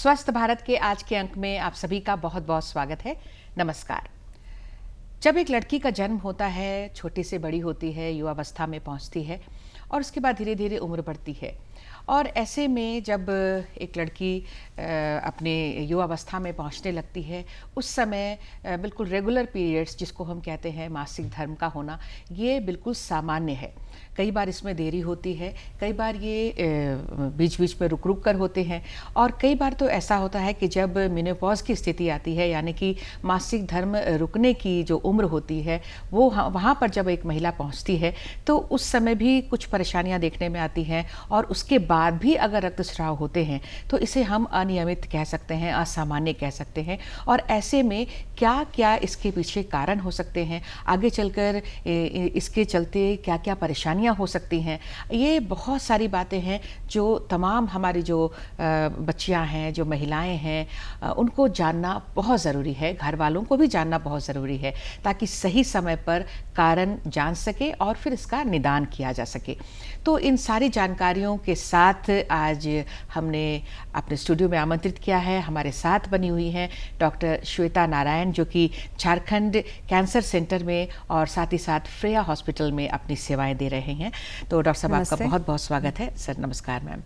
स्वस्थ भारत के आज के अंक में आप सभी का बहुत बहुत स्वागत है। नमस्कार। जब एक लड़की का जन्म होता है, छोटी से बड़ी होती है, युवावस्था में पहुंचती है और उसके बाद धीरे धीरे उम्र बढ़ती है, और ऐसे में जब एक लड़की अपने युवावस्था में पहुंचने लगती है, उस समय बिल्कुल रेगुलर पीरियड्स जिसको हम कहते हैं मासिक धर्म का होना, ये बिल्कुल सामान्य है। कई बार इसमें देरी होती है, कई बार ये बीच बीच में रुक रुक कर होते हैं, और कई बार तो ऐसा होता है कि जब मेनोपॉज की स्थिति आती है, यानी कि मासिक धर्म रुकने की जो उम्र होती है, वो वहाँ पर जब एक महिला पहुँचती है तो उस समय भी कुछ परेशानियाँ देखने में आती हैं, और उसके बाद भी अगर रक्तस्राव होते हैं तो इसे हम अनियमित कह सकते हैं, असामान्य कह सकते हैं। और ऐसे में क्या क्या इसके पीछे कारण हो सकते हैं, आगे चलकर इसके चलते क्या क्या परेशानियां हो सकती हैं, ये बहुत सारी बातें हैं जो तमाम हमारी जो बच्चियां हैं, जो महिलाएं हैं, उनको जानना बहुत ज़रूरी है, घर वालों को भी जानना बहुत ज़रूरी है, ताकि सही समय पर कारण जान सके और फिर इसका निदान किया जा सके। तो इन सारी जानकारियों के साथ आज हमने अपने स्टूडियो में आमंत्रित किया है, हमारे साथ बनी हुई हैं डॉक्टर श्वेता नारायण, जो कि झारखंड कैंसर सेंटर में और साथ ही साथ फ्रेया हॉस्पिटल में अपनी सेवाएं दे रहे हैं। तो डॉक्टर साहब, आपका बहुत बहुत स्वागत है। सर नमस्कार। मैम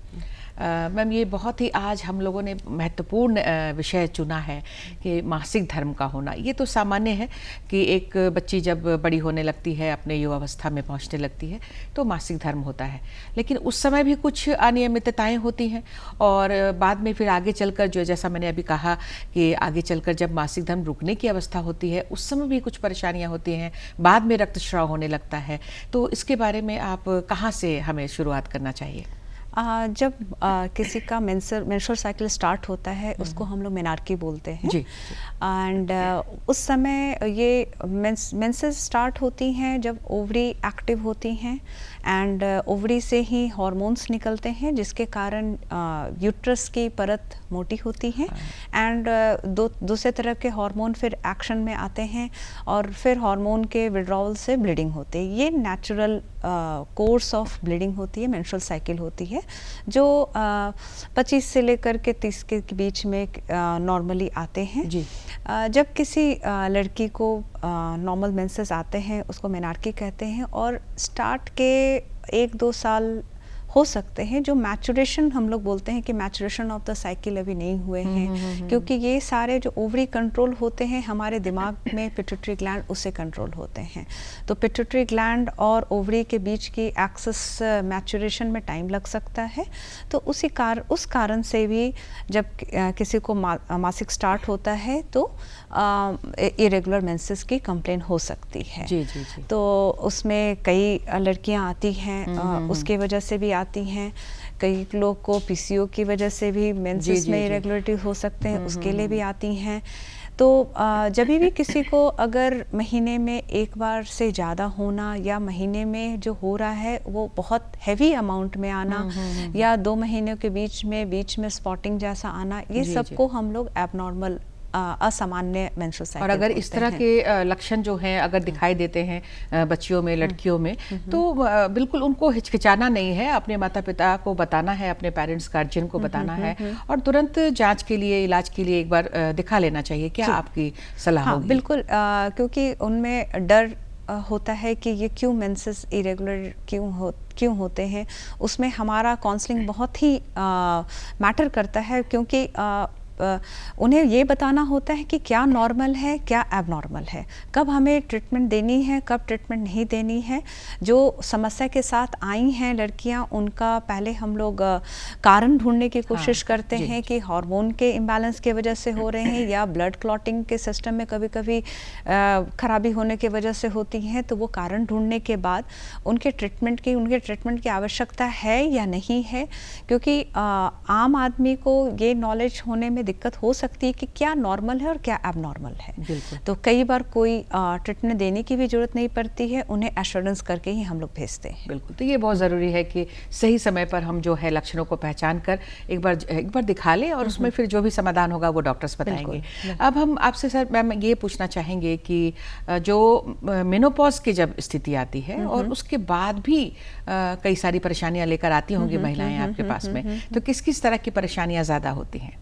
मैम, ये बहुत ही आज हम लोगों ने महत्वपूर्ण विषय चुना है कि मासिक धर्म का होना। ये तो सामान्य है कि एक बच्ची जब बड़ी होने लगती है, अपने युवावस्था में पहुंचने लगती है, तो मासिक धर्म होता है, लेकिन उस समय भी कुछ अनियमितताएं होती हैं, और बाद में फिर आगे चलकर जो, जैसा मैंने अभी कहा कि आगे चलकर जब मासिक धर्म रुकने की अवस्था होती है, उस समय भी कुछ परेशानियाँ होती हैं, बाद में रक्तस्राव होने लगता है। तो इसके बारे में आप कहाँ से हमें शुरुआत करना चाहिए? जब किसी का मेंस्ट्रुअल साइकिल स्टार्ट होता है, उसको हम लोग मेनार्की बोलते हैं जी। एंड उस समय ये मेंसेस स्टार्ट होती हैं जब ओवरी एक्टिव होती हैं, एंड ओवरी से ही हार्मोन्स निकलते हैं, जिसके कारण यूट्रस की परत मोटी होती है, एंड दूसरे तरह के हार्मोन फिर एक्शन में आते हैं, और फिर हार्मोन के विड्रॉवल से ब्लीडिंग होती है। ये नेचुरल कोर्स ऑफ ब्लीडिंग होती है, मेंस्ट्रुअल साइकिल होती है, जो 25 से लेकर के 30 के बीच में नॉर्मली आते हैं जी। जब किसी लड़की को नॉर्मल मेंसेस आते हैं, उसको मेनार्की कहते हैं, और स्टार्ट के 1-2 साल हो सकते हैं जो मैचुरेशन हम लोग बोलते हैं कि मैचुरेशन ऑफ द साइकिल अभी नहीं हुए हैं, क्योंकि ये सारे जो ओवरी कंट्रोल होते हैं हमारे दिमाग में पिट्यूटरी ग्लैंड उससे कंट्रोल होते हैं। तो पिट्यूटरी ग्लैंड और ओवरी के बीच की एक्सेस मैचुरेशन में टाइम लग सकता है। तो उस कारण से भी जब किसी को मासिक स्टार्ट होता है तो इरेगुलर मेंसेस की कंप्लेन हो सकती है जी, जी, जी। तो उसमें कई लड़कियां आती हैं, उसके वजह से भी आती हैं। कई लोग को पीसीओ की वजह से भी मेंसेस में इरेगुलरिटी हो सकते हैं, उसके लिए भी आती हैं। तो जब भी किसी को अगर महीने में एक बार से ज़्यादा होना, या महीने में जो हो रहा है वो बहुत हैवी अमाउंट में आना, या 2 महीनों के बीच में स्पॉटिंग जैसा आना, ये सबको हम लोग एबनॉर्मल असामान्य मेंस्ट्रुअल साइकिल। और अगर इस तरह के लक्षण जो हैं अगर दिखाई देते हैं बच्चियों में, लड़कियों में, तो बिल्कुल उनको हिचकिचाना नहीं है, अपने माता पिता को बताना है, अपने पेरेंट्स गार्जियन को बताना है, और तुरंत जांच के लिए, इलाज के लिए एक बार दिखा लेना चाहिए। क्या आपकी सलाह होगी? बिल्कुल, क्योंकि उनमें डर होता है कि ये क्यों मेंसेस इरेगुलर क्यों होते हैं। उसमें हमारा काउंसलिंग बहुत ही मैटर करता है, क्योंकि उन्हें ये बताना होता है कि क्या नॉर्मल है, क्या एबनॉर्मल है, कब हमें ट्रीटमेंट देनी है, कब ट्रीटमेंट नहीं देनी है। जो समस्या के साथ आई हैं लड़कियां, उनका पहले हम लोग कारण ढूंढने की कोशिश करते हैं कि हार्मोन के इम्बैलेंस की वजह से हो रहे हैं, या ब्लड क्लॉटिंग के सिस्टम में कभी कभी खराबी होने की वजह से होती हैं। तो वो कारण ढूंढने के बाद उनके ट्रीटमेंट की आवश्यकता है या नहीं है, क्योंकि आम आदमी को ये नॉलेज होने में दिक्कत हो सकती है कि क्या नॉर्मल है और क्या एबनॉर्मल है। तो कई बार कोई ट्रीटमेंट देने की भी जरूरत नहीं पड़ती है, उन्हें एश्योरेंस करके ही हम लोग भेजते हैं। बिल्कुल, तो ये बहुत ज़रूरी है कि सही समय पर हम जो है लक्षणों को पहचान कर एक बार दिखा लें, और उसमें फिर जो भी समाधान होगा वो डॉक्टर्स बताएंगे। अब हम आपसे सर मैम ये पूछना चाहेंगे कि जो मेनोपॉज की जब स्थिति आती है और उसके बाद भी कई सारी परेशानियां लेकर आती होंगी महिलाएं आपके पास में, तो किस किस तरह की परेशानियां ज़्यादा होती हैं?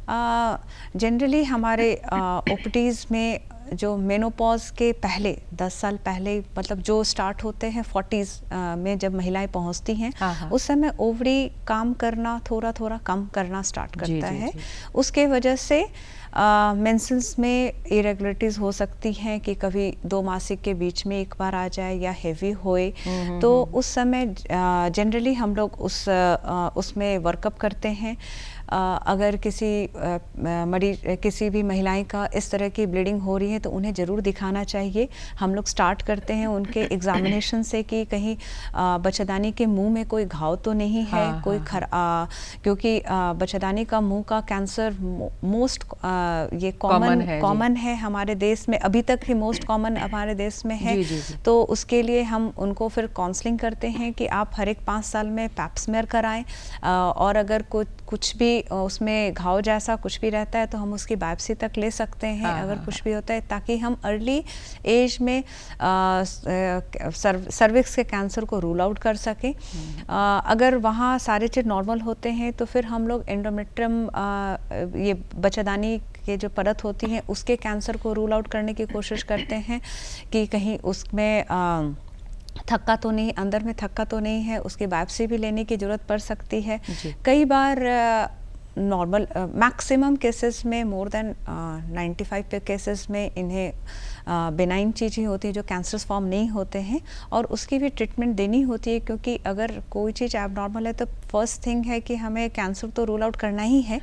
जनरली हमारे ओपीडीज में जो मेनोपॉज के पहले 10 साल पहले, मतलब जो स्टार्ट होते हैं 40s में जब महिलाएं पहुंचती हैं, उस समय ओवरी काम करना थोड़ा थोड़ा कम करना स्टार्ट करता है। उसके वजह से मेंसेस में इरेगुलरिटीज हो सकती हैं कि कभी 2 मासिक के बीच में एक बार आ जाए या हेवी होए, तो उस समय जनरली हम लोग उसमें वर्कअप करते हैं। अगर किसी भी महिलाएं का इस तरह की ब्लीडिंग हो रही है तो उन्हें ज़रूर दिखाना चाहिए। हम लोग स्टार्ट करते हैं उनके एग्जामिनेशन से कि कहीं बच्चेदानी के मुंह में कोई घाव तो नहीं है, क्योंकि बच्चेदानी का मुंह का कैंसर मोस्ट ये कॉमन है हमारे देश में, अभी तक ही मोस्ट कॉमन हमारे देश में है। तो उसके लिए हम उनको फिर काउंसलिंग करते हैं कि आप हर एक 5 साल में पैप स्मेयर कराएं, और अगर कुछ भी उसमें घाव जैसा कुछ भी रहता है तो हम उसकी बायोप्सी तक ले सकते हैं, अगर कुछ भी होता है, ताकि हम अर्ली एज में सर्विक्स के कैंसर को रूल आउट कर सकें। अगर वहाँ सारे चीज़ नॉर्मल होते हैं तो फिर हम लोग एंडोमेट्रियम, ये बच्चेदानी के जो परत होती है उसके कैंसर को रूल आउट करने की कोशिश करते हैं कि कहीं उसमें थक्का तो नहीं, अंदर में थक्का तो नहीं है, उसकी बायोप्सी भी लेने की ज़रूरत पड़ सकती है। कई बार नॉर्मल मैक्सिमम केसेस में, मोर देन 95 केसेस में इन्हें बेनाइन चीज़ें होती है जो कैंसरस फॉर्म नहीं होते हैं, और उसकी भी ट्रीटमेंट देनी होती है, क्योंकि अगर कोई चीज़ एबनॉर्मल है तो फर्स्ट थिंग है कि हमें कैंसर तो रूल आउट करना ही है।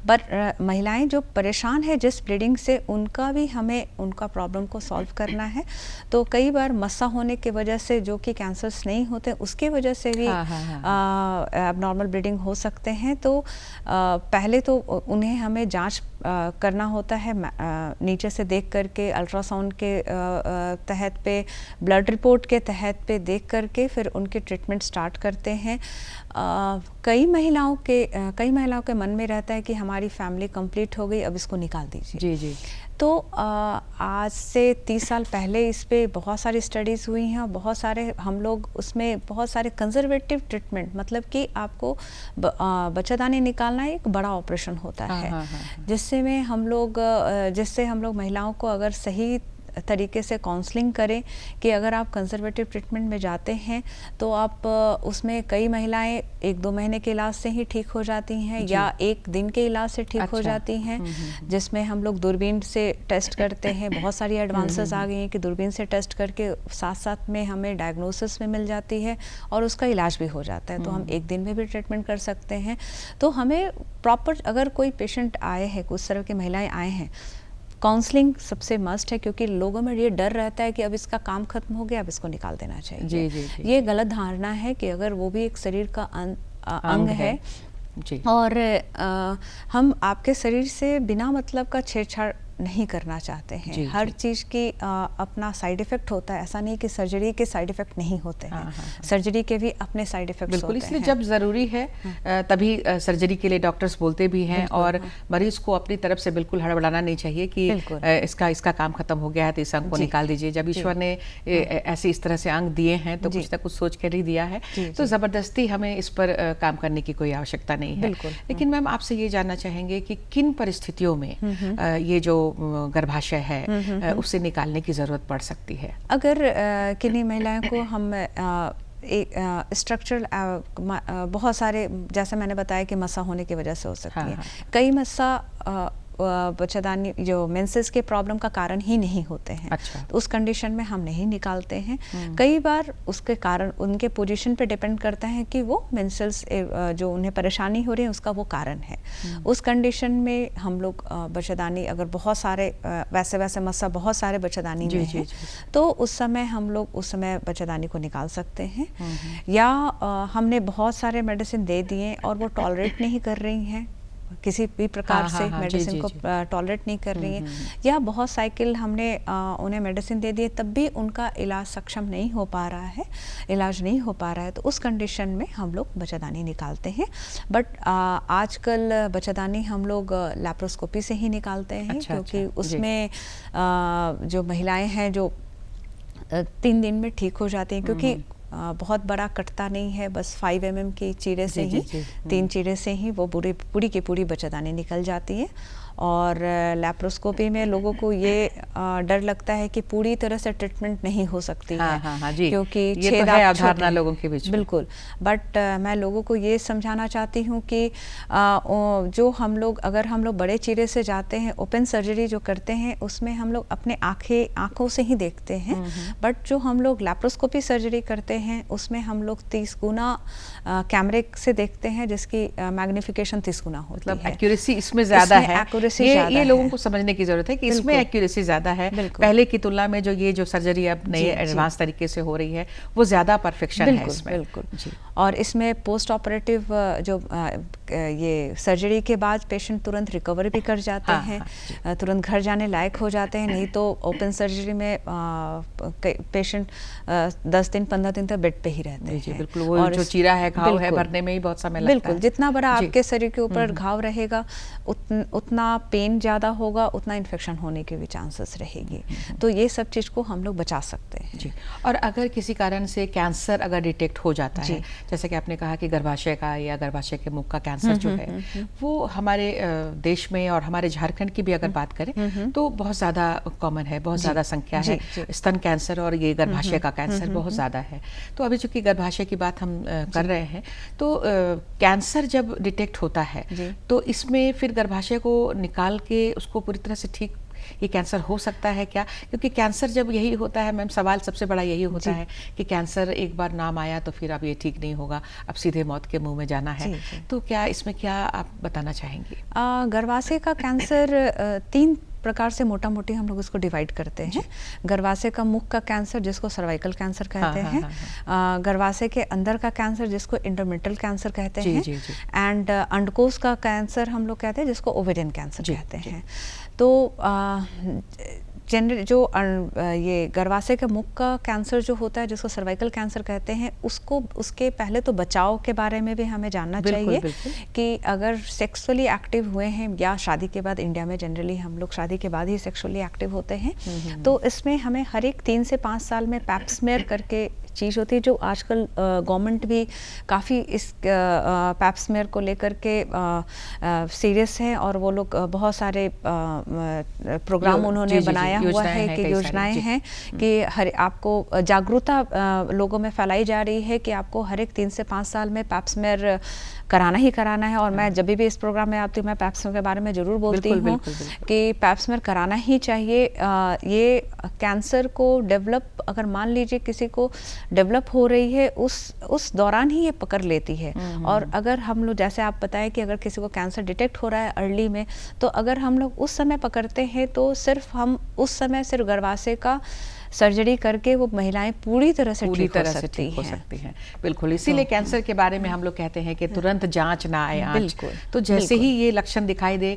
बट महिलाएं जो परेशान है जिस ब्लीडिंग से, उनका भी हमें उनका प्रॉब्लम को सॉल्व करना है। तो कई बार मस्सा होने की वजह से, जो कि कैंसर्स नहीं होते, उसकी वजह से भी एबनॉर्मल ब्लीडिंग हो सकते हैं। तो पहले तो उन्हें हमें जांच करना होता है, नीचे से देख करके, अल्ट्रासाउंड के तहत पे, ब्लड रिपोर्ट के तहत पे देख करके फिर उनकी ट्रीटमेंट स्टार्ट करते हैं। कई महिलाओं के मन में रहता है कि हमारी फैमिली कंप्लीट हो गई, अब इसको निकाल दीजिए। जी। तो आज से 30 साल पहले इस पे बहुत सारी स्टडीज़ हुई हैं, बहुत सारे हम लोग उसमें बहुत सारे कंजर्वेटिव ट्रीटमेंट, मतलब कि आपको बच्चेदानी निकालना एक बड़ा ऑपरेशन होता है, जिससे हम लोग महिलाओं को अगर सही तरीके से काउंसलिंग करें कि अगर आप कंजर्वेटिव ट्रीटमेंट में जाते हैं तो आप उसमें कई महिलाएं 1-2 महीने के इलाज से ही ठीक हो जाती हैं, या 1 दिन के इलाज से ठीक हो जाती हैं, जिसमें हम लोग दूरबीन से टेस्ट करते हैं। बहुत सारी एडवांसेस आ गई हैं कि दूरबीन से टेस्ट करके साथ साथ में हमें डायग्नोसिस में मिल जाती है और उसका इलाज भी हो जाता है। तो हम 1 दिन में भी ट्रीटमेंट कर सकते हैं। तो हमें प्रॉपर, अगर कोई पेशेंट आए हैं, कुछ तरह की महिलाएं आए हैं, काउंसलिंग सबसे मस्ट है, क्योंकि लोगों में ये डर रहता है कि अब इसका काम खत्म हो गया, अब इसको निकाल देना चाहिए। जी। ये गलत धारणा है कि अगर वो भी एक शरीर का अंग है और हम आपके शरीर से बिना मतलब का छेड़छाड़ नहीं करना चाहते हैं। हर चीज़ की अपना साइड इफ़ेक्ट होता है, ऐसा नहीं कि सर्जरी के साइड इफ़ेक्ट नहीं होते हैं। सर्जरी के भी अपने साइड इफ़ेक्ट्स होते हैं। इसलिए जब ज़रूरी है तभी सर्जरी के लिए डॉक्टर्स बोलते भी हैं, और मरीज को अपनी तरफ से बिल्कुल हड़बड़ाना नहीं चाहिए कि इसका काम खत्म हो गया है तो इस अंग को निकाल दीजिए। जब ईश्वर ने ऐसे इस तरह से अंग दिए हैं तो कुछ ना कुछ सोच कर ही दिया है, तो ज़बरदस्ती हमें इस पर काम करने की कोई आवश्यकता नहीं है। लेकिन मैम, आपसे ये जानना चाहेंगे कि किन परिस्थितियों में ये जो गर्भाशय है उसे निकालने की जरूरत पड़ सकती है? अगर किन्हीं महिलाओं को हम एक स्ट्रक्चरल बहुत सारे, जैसे मैंने बताया कि मस्सा होने की वजह से हो सकती है। कई मस्सा बच्चेदानी जो मेंसेस के प्रॉब्लम का कारण ही नहीं होते हैं। तो उस कंडीशन में हम नहीं निकालते हैं। कई बार उसके कारण उनके पोजीशन पे डिपेंड करता है कि वो मेंसेस जो उन्हें परेशानी हो रही है उसका वो कारण है। उस कंडीशन में हम लोग बच्चेदानी, अगर बहुत सारे वैसे मस्सा बहुत सारे बच्चेदानी में है, तो उस समय हम लोग बच्चेदानी को निकाल सकते हैं। या हमने बहुत सारे मेडिसिन दे दिए और वो टॉलरेट नहीं कर रही हैं, किसी भी प्रकार से मेडिसिन को टॉलरेट नहीं कर रही है, या बहुत साइकिल हमने उन्हें मेडिसिन दे दिए तब भी उनका इलाज सक्षम नहीं हो पा रहा है, इलाज नहीं हो पा रहा है, तो उस कंडीशन में हम लोग बच्चेदानी निकालते हैं। बट आजकल बच्चेदानी हम लोग लैप्रोस्कोपी से ही निकालते हैं। क्योंकि उसमें जो महिलाएं हैं जो 3 दिन में ठीक हो जाती हैं, क्योंकि बहुत बड़ा कटता नहीं है, बस 5 mm की चीरे से ही 3 चीरे से ही वो पूरी की पूरी बच्चेदानी निकल जाती है। और लैप्रोस्कोपी में लोगों को ये डर लगता है कि पूरी तरह से ट्रीटमेंट नहीं हो सकती है। हाँ, जी, क्योंकि ये तो है अवधारणा लोगों के बीच में। बिल्कुल, बट मैं लोगों को ये समझाना चाहती हूँ कि जो अगर हम लोग बड़े चीरे से जाते हैं, ओपन सर्जरी जो करते हैं, उसमें हम लोग अपने आँखों से ही देखते हैं, बट जो हम लोग लैप्रोस्कोपी सर्जरी करते हैं उसमें हम लोग 30 गुना कैमरे से देखते हैं, जिसकी मैग्निफिकेशन 30 गुना होती है। मतलब एक्यूरेसी इसमें ज़्यादा है। ये लोगों को समझने की जरूरत है कि इसमें एक्यूरेसी ज्यादा है पहले की तुलना में। जो सर्जरी अब नए एडवांस तरीके से हो रही है वो ज्यादा परफेक्शन है इसमें। बिल्कुल। और इसमें पोस्ट ऑपरेटिव जो ये सर्जरी के बाद पेशेंट तुरंत रिकवर भी कर जाते हैं, तुरंत घर जाने लायक हो जाते हैं। नहीं तो ओपन सर्जरी में पेशेंट 10 दिन 15 दिन तक बेड पे ही रहते हैं। बिल्कुल, वो जो चीरा है, घाव है, भरने में ही बहुत समय लगता है। बिल्कुल, जितना बड़ा आपके शरीर के ऊपर घाव रहेगा उतना पेन ज़्यादा होगा, उतना इन्फेक्शन होने के भी चांसेस रहेगी। तो ये सब चीज़ को हम लोग बचा सकते हैं। जी। और अगर किसी कारण से कैंसर अगर डिटेक्ट हो जाता है, जैसे कि आपने कहा कि गर्भाशय का या गर्भाशय के मुख का कैंसर जो है वो हमारे देश में और हमारे झारखंड की भी अगर बात करें तो बहुत ज़्यादा कॉमन है, बहुत ज़्यादा संख्या है। स्तन कैंसर और ये गर्भाशय का कैंसर बहुत ज़्यादा है। तो अभी चूंकि गर्भाशय की बात हम कर रहे हैं, तो कैंसर जब डिटेक्ट होता है तो इसमें फिर गर्भाशय को निकाल के उसको पूरी तरह से ठीक ये कैंसर हो सकता है क्या? क्योंकि कैंसर जब यही होता है मैम, सवाल सबसे बड़ा यही होता है कि कैंसर एक बार नाम आया तो फिर अब ये ठीक नहीं होगा, अब सीधे मौत के मुंह में जाना है। तो क्या इसमें क्या आप बताना चाहेंगी? गर्भाशय का कैंसर 3 प्रकार से मोटा मोटी हम लोग इसको डिवाइड करते हैं। गर्भाशय का मुख का कैंसर जिसको सर्वाइकल कैंसर कहते हैं, गर्भाशय के अंदर का कैंसर जिसको इंडोमेट्रियल कैंसर कहते हैं, एंड अंडकोश का कैंसर हम लोग कहते हैं जिसको ओवेरियन कैंसर कहते हैं। तो ये गर्भाशय के मुख का कैंसर जो होता है जिसको सर्वाइकल कैंसर कहते हैं, उसके पहले तो बचाव के बारे में भी हमें जानना चाहिए कि अगर सेक्सुअली एक्टिव हुए हैं या शादी के बाद, इंडिया में जनरली हम लोग शादी के बाद ही सेक्सुअली एक्टिव होते हैं, तो इसमें हमें हर एक 3 से 5 साल में पैप स्मेयर करके चीज़ होती है, जो आजकल गवर्नमेंट भी काफ़ी इस पैप स्मेयर को लेकर के सीरियस है, और वो लोग बहुत सारे प्रोग्राम उन्होंने बनाया हुआ है कि योजनाएं हैं कि आपको जागरूकता लोगों में फैलाई जा रही है कि आपको हर एक 3 से 5 साल में पैप स्मेयर कराना ही कराना है। और मैं जब भी इस प्रोग्राम में आती हूँ मैं पैप स्मेयर के बारे में ज़रूर बोलती हूँ कि पैप स्मेयर कराना ही चाहिए। ये कैंसर को डेवलप, अगर मान लीजिए किसी को डेवलप हो रही है, उस दौरान ही ये पकड़ लेती है। और अगर हम लोग, जैसे आप बताएं कि अगर किसी को कैंसर डिटेक्ट हो रहा है अर्ली में, तो अगर हम लोग उस समय पकड़ते हैं तो सिर्फ हम उस समय सिर्फ गर्भाशय का सर्जरी करके वो महिलाएं पूरी तरह से ठीक हो सकती हैं। बिल्कुल, इसीलिए कैंसर के बारे में हम लोग कहते हैं कि तुरंत जांच ना आए आंच। तो जैसे ही ये लक्षण दिखाई दे,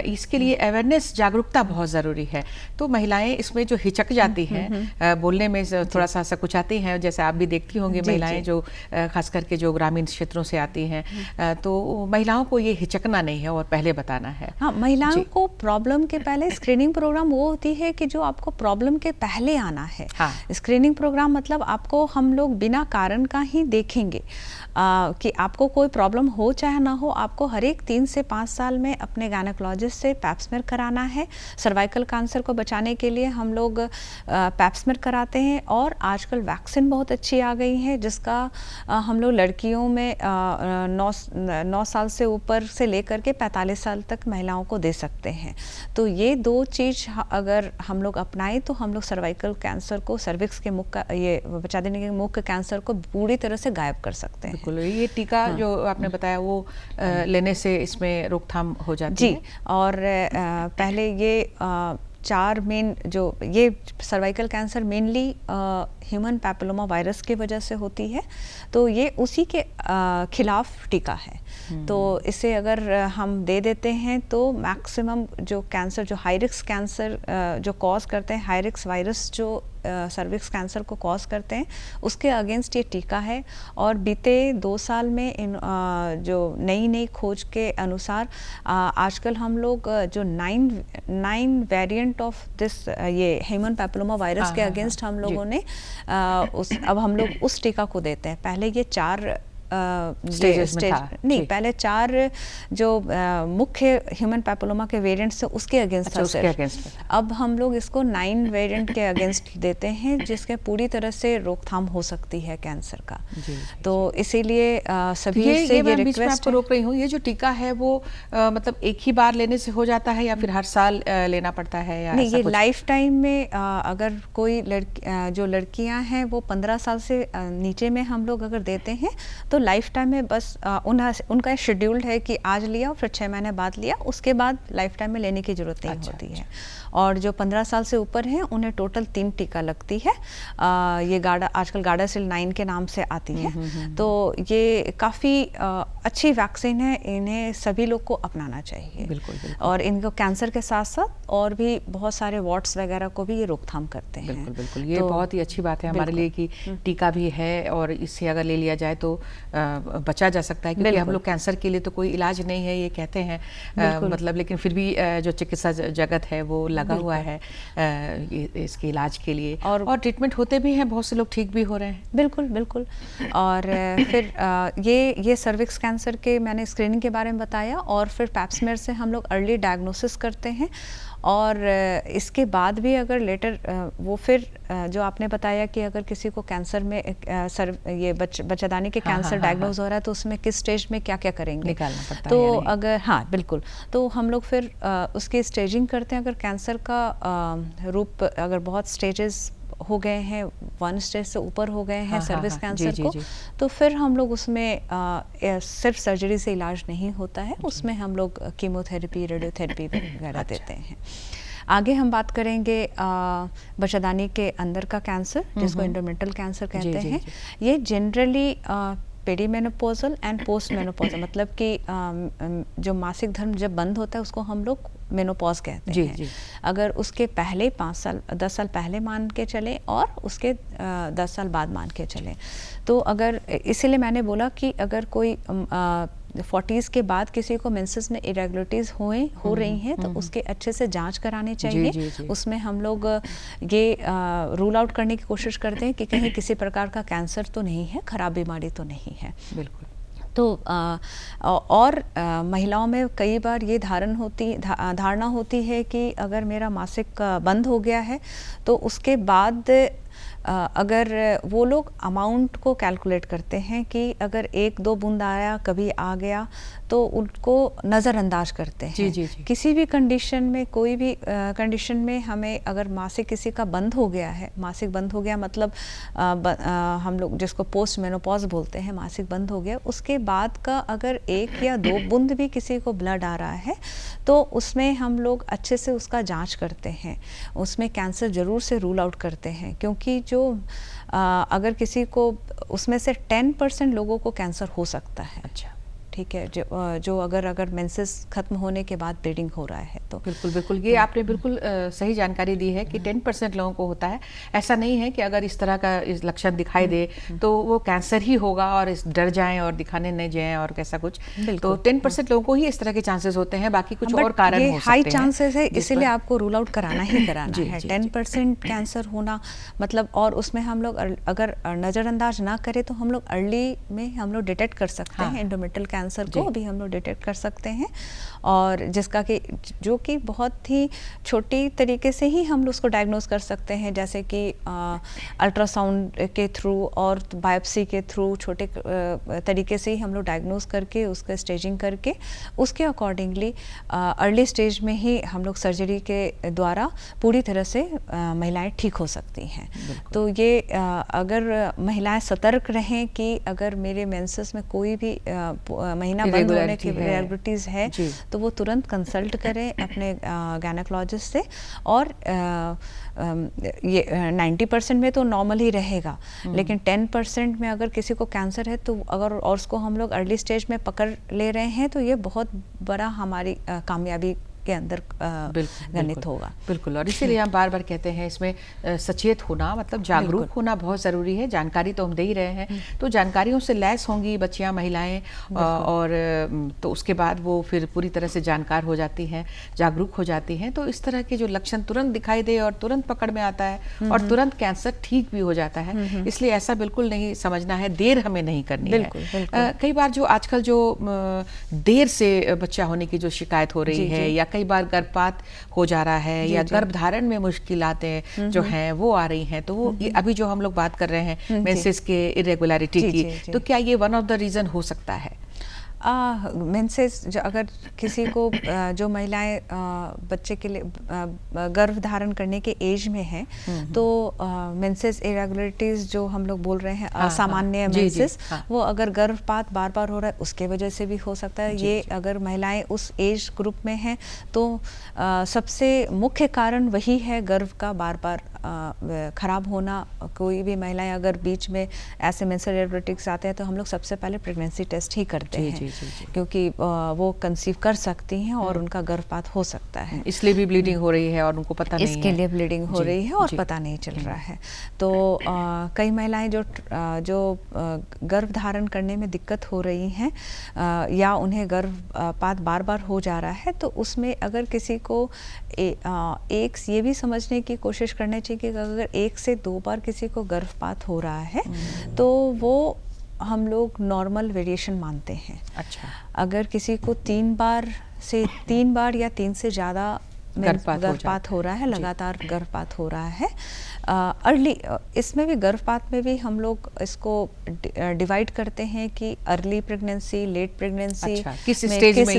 इसके लिए अवेयरनेस, जागरूकता बहुत ज़रूरी है। तो महिलाएं इसमें जो हिचक जाती हैं, बोलने में थोड़ा सा सकुचाती हैं, जैसे आप भी देखती होंगी महिलाएं जो खास करके जो ग्रामीण क्षेत्रों से आती हैं, तो महिलाओं को ये हिचकना नहीं है और पहले बताना है। हाँ, महिलाओं को प्रॉब्लम के पहले स्क्रीनिंग प्रोग्राम वो होती है कि जो आपको प्रॉब्लम के पहले आना है। स्क्रीनिंग प्रोग्राम मतलब आपको हम लोग बिना कारण का ही देखेंगे कि आपको कोई प्रॉब्लम हो चाहे ना हो, आपको हर एक 3 से 5 साल में अपने गायनेकोलॉजिस्ट से पैप स्मेयर कराना है। सर्वाइकल कैंसर को बचाने के लिए हम लोग पैप स्मेयर कराते हैं, और आजकल वैक्सीन बहुत अच्छी आ गई है जिसका हम लोग लड़कियों में 9 साल से ऊपर से लेकर के 45 साल तक महिलाओं को दे सकते हैं। तो ये 2 चीज़ अगर हम लोग अपनाएं तो हम लोग सर्वाइकल कैंसर को, सर्विक्स के मुख का, ये बचा देने के मुख के कैंसर को पूरी तरह से गायब कर सकते हैं। बिल्कुल, ये टीका जो आपने बताया वो लेने से इसमें रोकथाम हो जाती है। और पहले ये 4 मेन, जो ये cervical cancer mainly human papilloma virus की वजह से होती है, तो ये उसी के खिलाफ टीका है। तो इसे अगर हम दे देते हैं तो मैक्सिमम जो कैंसर, जो हाई रिस्क कैंसर जो कॉज करते हैं, हाई रिस्क वायरस जो सर्विक्स कैंसर को कॉज करते हैं, उसके अगेंस्ट ये टीका है। और बीते 2 साल में जो नई खोज के अनुसार आजकल हम लोग जो 9 वेरिएंट ऑफ दिस ये ह्यूमन पैपिलोमा वायरस के अगेंस्ट हम लोगों ने अब हम लोग उस टीका को देते हैं। पहले ये 4 नहीं, पहले 4 जो मुख्य ह्यूमन पैपिलोमा के वेरिएंट्स थे उसके अगेंस्ट था सिर्फ। अब हम लोग इसको 9 वेरिएंट के अगेंस्ट देते हैं, जिसके पूरी तरह से रोकथाम हो सकती है कैंसर का। तो इसीलिए सभी से ये रिक्वेस्ट आपको रोक रही हूँ, ये जो टीका है वो मतलब एक ही बार लेने से हो जाता है या फिर हर साल लेना पड़ता है या नहीं? ये लाइफ टाइम में अगर कोई जो लड़कियां हैं वो 15 साल से नीचे में हम लोग अगर देते हैं तो लाइफ टाइम में बस उनका शेड्यूल्ड है कि आज लिया फिर 6 महीने बाद लिया, उसके बाद लाइफ टाइम में लेने की जरूरत नहीं होती है। और जो 15 साल से ऊपर हैं उन्हें टोटल 3 टीका लगती है। ये आजकल गार्डासिल 9 के नाम से आती है। तो ये काफ़ी अच्छी वैक्सीन है, इन्हें सभी लोग को अपनाना चाहिए। बिल्कुल। और इनको कैंसर के साथ साथ और भी बहुत सारे वॉट्स वगैरह को भी ये रोकथाम करते हैं। बिल्कुल। ये बहुत ही अच्छी बात है हमारे लिए कि टीका भी है और इससे अगर ले लिया जाए तो बचा जा सकता है, क्योंकि हम लोग कैंसर के लिए तो कोई इलाज नहीं है ये कहते हैं, मतलब लेकिन फिर भी जो चिकित्सा जगत है वो लगा हुआ है इसके इलाज के लिए, और ट्रीटमेंट होते भी हैं, बहुत से लोग ठीक भी हो रहे हैं। बिल्कुल। और फिर ये सर्विक्स कैंसर के मैंने स्क्रीनिंग के बारे में बताया, और फिर पैप्समेयर से हम लोग अर्ली डायग्नोसिस करते हैं। और इसके बाद भी अगर लेटर वो फिर जो आपने बताया कि अगर किसी को कैंसर में ये बच्चादानी के कैंसर डायग्नोज हो रहा है तो उसमें किस स्टेज में क्या क्या करेंगे, निकालना पड़ता तो है अगर बिल्कुल, तो हम लोग फिर उसकी स्टेजिंग करते हैं। अगर कैंसर का रूप अगर बहुत स्टेजेस हो गए हैं, 1 स्टेज से ऊपर हो गए हैं सर्विक्स कैंसर को, तो फिर हम लोग उसमें सिर्फ सर्जरी से इलाज नहीं होता है, उसमें हम लोग कीमोथेरेपी, रेडियोथेरेपी वगैरह देते हैं। आगे हम बात करेंगे बच्चादानी के अंदर का कैंसर, जिसको एंडोमेट्रियल कैंसर कहते हैं। ये generally perimenopausal and post menopausal, मतलब कि जो मासिक धर्म जब बंद होता है उसको हम लोग मेनोपॉज कहते हैं। अगर उसके पहले 10 साल पहले मान के चले और उसके 10 साल बाद मान के चले, तो अगर इसीलिए मैंने बोला कि अगर कोई 40s के बाद किसी को मेंसेस में इरेगुलरिटीज हो रही हैं तो उसके अच्छे से जांच करानी चाहिए। उसमें हम लोग ये रूल आउट करने की कोशिश करते हैं कि कहीं किसी प्रकार का कैंसर तो नहीं है, खराब बीमारी तो नहीं है। बिल्कुल। तो और महिलाओं में कई बार ये धारणा होती है कि अगर मेरा मासिक बंद हो गया है तो उसके बाद अगर वो लोग अमाउंट को कैलकुलेट करते हैं कि अगर 1-2 बूंद आया, कभी आ गया, तो उनको नज़रअंदाज करते हैं। जी। किसी भी कंडीशन में, कोई भी कंडीशन में हमें अगर मासिक किसी का बंद हो गया है, मासिक बंद हो गया मतलब हम लोग जिसको पोस्ट मेनोपॉज बोलते हैं, मासिक बंद हो गया, उसके बाद का अगर 1 या 2 बूंद भी किसी को ब्लड आ रहा है तो उसमें हम लोग अच्छे से उसका जांच करते हैं, उसमें कैंसर ज़रूर से रूल आउट करते हैं। क्योंकि जो अगर किसी को उसमें से 10% लोगों को कैंसर हो सकता है। अच्छा, ठीक है, जो अगर मेंसेस खत्म होने के बाद ब्लीडिंग हो रहा है तो बिल्कुल ये आपने बिल्कुल सही जानकारी दी है कि 10% लोगों को होता है। ऐसा नहीं है कि अगर इस तरह का इस लक्षण दिखाई दे तो वो कैंसर ही होगा और इस डर जाएं और दिखाने नहीं जाएं और कैसा कुछ। तो 10% लोगों को ही इस तरह के चांसेस होते हैं, बाकी कुछ और कारण हो सकते हैं। हाई चांसेस है, इसीलिए आपको रूल आउट कराना ही कराना है। 10% कैंसर होना मतलब, और उसमें हम लोग अगर नज़रअंदाज ना करें तो हम लोग अर्ली में हम लोग डिटेक्ट कर सकते हैं। एंडोमेट्रियल कैंसर को भी हम लोग डिटेक्ट कर सकते हैं, और जिसका कि जो कि बहुत ही छोटी तरीके से ही हम लोग उसको डायग्नोज कर सकते हैं, जैसे कि अल्ट्रासाउंड के थ्रू और बायोप्सी के थ्रू छोटे तरीके से ही हम लोग डायग्नोज करके उसका स्टेजिंग करके उसके अकॉर्डिंगली अर्ली स्टेज में ही हम लोग सर्जरी के द्वारा पूरी तरह से महिलाएं ठीक हो सकती हैं। तो ये अगर महिलाएं सतर्क रहें कि अगर मेरे मेंसेस में कोई भी महीना बंद होने की इरेगुलरिटीज है तो वो तुरंत कंसल्ट करें अपने गायनेकोलॉजिस्ट से। और ये 90% में तो नॉर्मल ही रहेगा, लेकिन 10% में अगर किसी को कैंसर है तो अगर और उसको हम लोग अर्ली स्टेज में पकड़ ले रहे हैं तो ये बहुत बड़ा हमारी कामयाबी के अंदर गणित होगा। बिल्कुल, और इसीलिए हम बार बार कहते हैं इसमें सचेत होना, मतलब जागरूक होना बहुत ज़रूरी है। जानकारी तो हम दे ही रहे हैं, तो जानकारियों से लैस होंगी बच्चियां, महिलाएं, और तो उसके बाद वो फिर पूरी तरह से जानकार हो जाती हैं, जागरूक हो जाती हैं। तो इस तरह के जो लक्षण तुरंत दिखाई दे और तुरंत पकड़ में आता है और तुरंत कैंसर ठीक भी हो जाता है, इसलिए ऐसा बिल्कुल नहीं समझना है, देर हमें नहीं करनी है। कई बार जो आजकल जो देर से बच्चा होने की जो शिकायत हो रही है, या कई बार गर्भपात हो जा रहा है, या गर्भधारण में मुश्किलातें जो हैं वो आ रही हैं, तो वो अभी जो हम लोग बात कर रहे हैं मेंसेस के इरेगुलरिटी की, तो क्या ये वन ऑफ द रीजन हो सकता है? मेंसेस जो अगर किसी को जो महिलाएं बच्चे के लिए गर्भ धारण करने के एज में हैं, तो मेंसेस इरेगुलरिटीज जो हम लोग बोल रहे हैं असामान्य मेंसेस, वो अगर गर्भपात बार बार हो रहा है उसके वजह से भी हो सकता है। ये अगर महिलाएं उस एज ग्रुप में हैं तो सबसे मुख्य कारण वही है, गर्भ का बार बार खराब होना। कोई भी महिलाएं अगर बीच में ऐसे मेंस्ट्रुअल इरेगुलरिटीज आते हैं तो हम लोग सबसे पहले प्रेगनेंसी टेस्ट ही करते हैं, क्योंकि वो कंसीव कर सकती हैं और उनका गर्भपात हो सकता है। इसलिए भी ब्लीडिंग हो रही है और उनको पता नहीं है, इसके लिए ब्लीडिंग हो रही है और पता नहीं चल रहा है। तो कई महिलाएं जो गर्भ धारण करने में दिक्कत हो रही हैं, या उन्हें गर्भपात बार बार हो जा रहा है, तो उसमें अगर किसी को एक ये भी समझने की कोशिश करनी चाहिए कि अगर 1 से 2 बार किसी को गर्भपात हो रहा है तो वो हम लोग नॉर्मल वेरिएशन मानते हैं। अच्छा, अगर किसी को 3 बार या 3 से ज़्यादा गर्भपात हो रहा है, लगातार गर्भपात हो रहा है, अर्ली, इसमें भी गर्भपात में भी हम लोग इसको डिवाइड करते हैं कि अर्ली प्रेगनेंसी, लेट प्रेगनेंसी, किस स्टेज में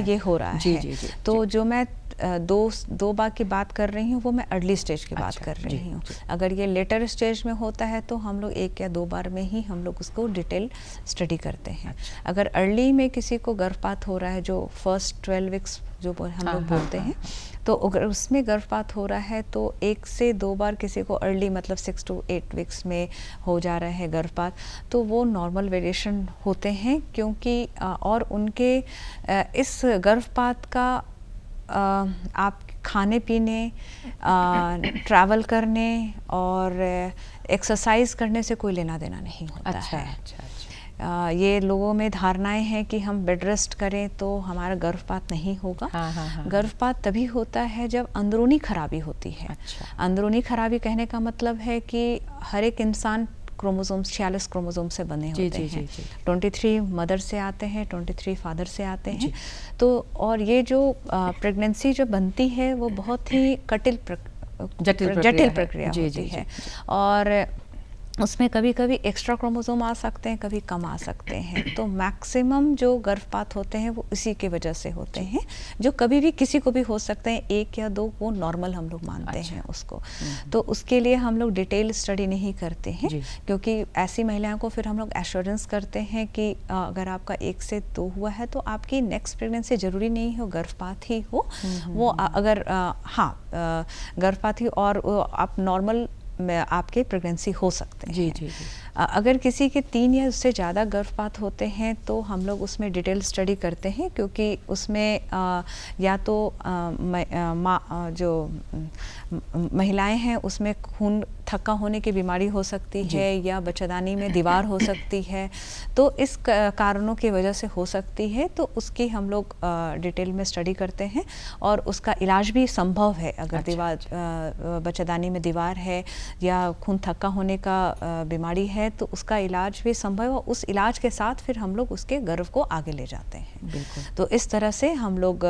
ये हो रहा है। तो जो मैं दो बार की बात कर रही हूँ वो मैं अर्ली स्टेज की बात कर रही हूँ। अगर ये लेटर स्टेज में होता है तो हम लोग 1 या 2 बार में ही हम लोग उसको डिटेल स्टडी करते हैं। अगर अर्ली में किसी को गर्भपात हो रहा है, जो फर्स्ट 12 वीक्स जो हम लोग बोलते हैं, तो अगर उसमें गर्भपात हो रहा है तो 1 से 2 बार किसी को अर्ली मतलब 6 to 8 वीक्स में हो जा रहा है गर्भपात, तो वो नॉर्मल वेरिएशन होते हैं। क्योंकि और उनके इस गर्भपात का आप खाने पीने, ट्रैवल करने और एक्सरसाइज करने से कोई लेना देना नहीं होता है। ये लोगों में धारणाएं हैं कि हम बेड रेस्ट करें तो हमारा गर्भपात नहीं होगा। गर्भपात तभी होता है जब अंदरूनी खराबी होती है। अंदरूनी खराबी कहने का मतलब है कि हर एक इंसान क्रोमोसोम्स 46 क्रोमोसोम से बने होते हैं। 23 मदर से आते हैं, 23 फादर से आते हैं। तो और ये जो प्रेगनेंसी जो बनती है वो बहुत ही जटिल प्रक्रिया होती है। और उसमें कभी कभी एक्स्ट्रा क्रोमोसोम आ सकते हैं, कभी कम आ सकते हैं। तो मैक्सिमम जो गर्भपात होते हैं वो इसी के वजह से होते हैं, जो कभी भी किसी को भी हो सकते हैं। 1 या 2 वो नॉर्मल हम लोग मानते हैं उसको। तो उसके लिए हम लोग डिटेल स्टडी नहीं करते हैं, क्योंकि ऐसी महिलाओं को फिर हम लोग एश्योरेंस करते हैं कि अगर आपका 1 से 2 हुआ है तो आपकी नेक्स्ट प्रेगनेंसी जरूरी नहीं हो गर्भपात ही हो। वो अगर गर्भपात ही और आप नॉर्मल में आपके प्रेगनेंसी हो सकते हैं। अगर किसी के 3 या उससे ज़्यादा गर्भपात होते हैं तो हम लोग उसमें डिटेल स्टडी करते हैं, क्योंकि उसमें या तो जो महिलाएं हैं उसमें खून थक्का होने की बीमारी हो सकती है, या बच्चादानी में दीवार हो सकती है। तो इस कारणों की वजह से हो सकती है, तो उसकी हम लोग डिटेल में स्टडी करते हैं और उसका इलाज भी संभव है। अगर बच्चादानी में दीवार है या खून थक्का होने का बीमारी है तो उसका इलाज भी संभव है। उस इलाज के साथ फिर हम लोग उसके गर्भ को आगे ले जाते हैं। बिल्कुल। तो इस तरह से हम लोग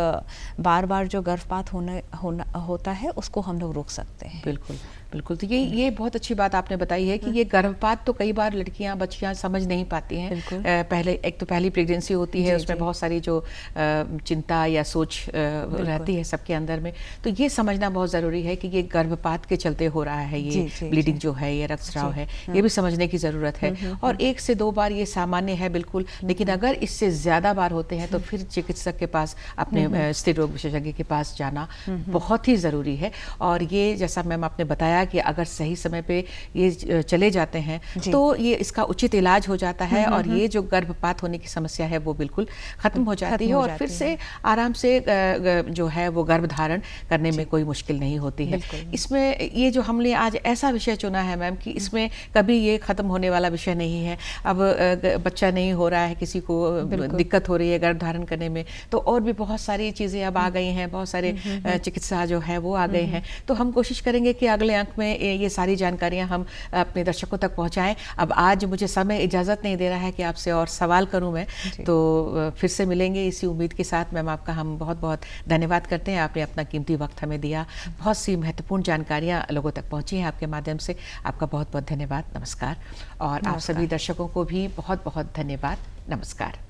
बार बार जो गर्भपात होता है उसको हम लोग रोक सकते हैं। बिल्कुल बिल्कुल। तो ये बहुत अच्छी बात आपने बताई है कि ये गर्भपात तो कई बार बच्चियां समझ नहीं पाती हैं। पहले एक तो पहली प्रेगनेंसी होती है, उसमें बहुत सारी जो चिंता या सोच रहती है सबके अंदर में, तो ये समझना बहुत ज़रूरी है कि ये गर्भपात के चलते हो रहा है, ये ब्लीडिंग जो है, ये रक्तस्राव है, ये भी समझने की ज़रूरत है। और 1 से 2 बार ये सामान्य है बिल्कुल, लेकिन अगर इससे ज़्यादा बार होते हैं तो फिर चिकित्सक के पास, अपने स्त्री रोग विशेषज्ञ के पास जाना बहुत ही ज़रूरी है। और ये जैसा मैम आपने बताया बताया कि अगर सही समय पे ये चले जाते हैं तो ये इसका उचित इलाज हो जाता है और ये जो गर्भपात होने की समस्या है वो बिल्कुल खत्म हो जाती है और फिर से आराम से जो है वो गर्भधारण करने में कोई मुश्किल नहीं होती है। इसमें ये जो हमने आज ऐसा विषय चुना है मैम कि इसमें कभी ये खत्म होने वाला विषय नहीं है। अब बच्चा नहीं हो रहा है, किसी को दिक्कत हो रही है गर्भधारण करने में, तो और भी बहुत सारी चीज़ें अब आ गई हैं, बहुत सारे चिकित्सा जो है वो आ गए हैं। तो हम कोशिश करेंगे कि अगले अंक में ये सारी जानकारियाँ हम अपने दर्शकों तक पहुँचाएँ। अब आज मुझे समय इजाज़त नहीं दे रहा है कि आपसे और सवाल करूँ मैं, तो फिर से मिलेंगे इसी उम्मीद के साथ। मैम आपका हम बहुत बहुत धन्यवाद करते हैं, आपने अपना कीमती वक्त हमें दिया, बहुत सी महत्वपूर्ण जानकारियाँ लोगों तक पहुँची हैं आपके माध्यम से। आपका बहुत बहुत धन्यवाद, नमस्कार। और आप सभी दर्शकों को भी बहुत बहुत धन्यवाद, नमस्कार।